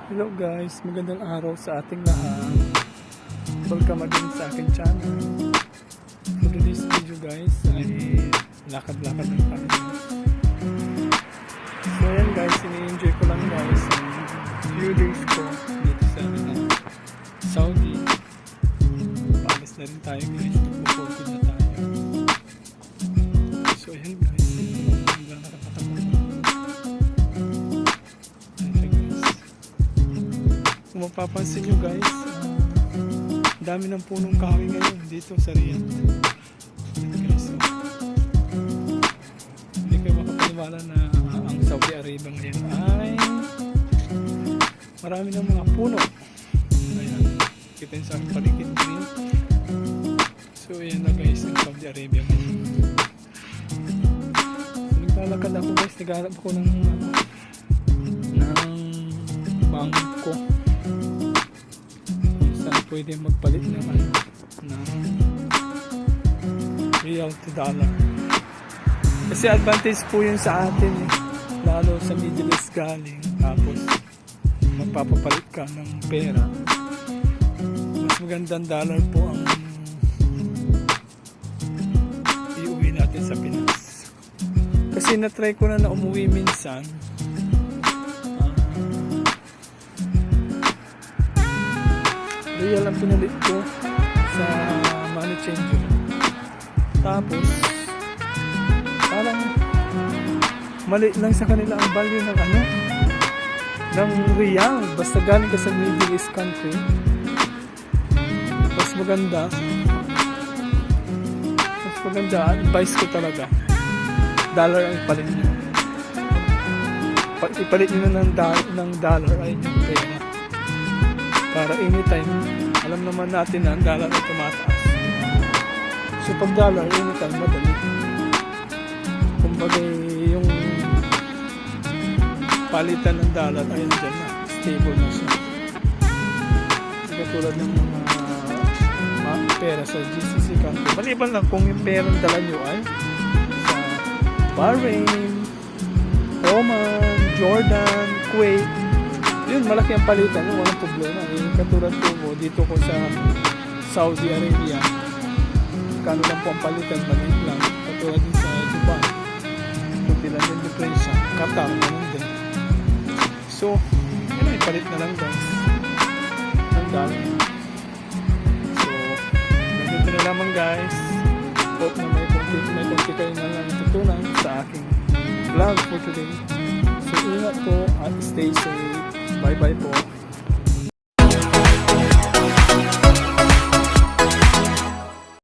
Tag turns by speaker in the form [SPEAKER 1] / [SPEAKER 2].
[SPEAKER 1] Hello guys, magandang araw sa ating lahat. Welcome again sa aking channel. For today's video guys ay lakad-lakad ng tayo. So ayan guys, ini-enjoy ko lang guys ang few days ko dito sa Saudi. Paalis na rin tayo guys, nagpo-forward na tayo. So ayan guys, hanggang nakakatapunta. Kung mapapansin nyo guys, dami ng punong kahoy ngayon dito sa Riyadh. Guys, so, hindi kayo makapaniwala na ang Saudi Arabia ngayon ay marami ng mga puno. Ayan, kita nyo sa aking paligid green. So ayan na guys, ang Saudi Arabia ngayon. So, naglalakad ako guys, naghahanap ako ng bangko. Pwede magpalit ng real to dollar. Kasi advantage po yun sa atin lalo sa Middle East galing, tapos magpapapalit ka ng pera, mas magandang dollar po ang iuwi natin sa Pinas. Kasi na-try ko na umuwi minsan, real ang pinalit ko sa money changer. Tapos parang mali lang sa kanila ang value ng ng real. Basta galing ka sa Middle East country, mas maganda, advice ko talaga, dollar ang ipalit nyo. Ipalit nyo na ng dollar ay yung pera, para anytime, alam naman natin na ang dollar ay tumataas. So pag dollar, anytime, madali. Kumbaga yung palitan ng dollar ay dyan na, stable na siya. Katulad ng mga pera sa GCC country. Maliban lang kung yung perang dala nyo ay sa Bahrain, Oman, Jordan, Kuwait, yun, malaki ang palitan, walang problema. Katulad ko dito ko sa Saudi Arabia, kano lang po ang palitan, maliit lang. Katulad din sa Dubai, kunti lang yung diferensya. Qatar, ganun din. So, yun ay palit na lang guys ng dollar. So, nandito na naman guys. Hope na may konti kayo na lang natutunan sa aking vlog for today. So, ingat po at stay safe. Bye bye po.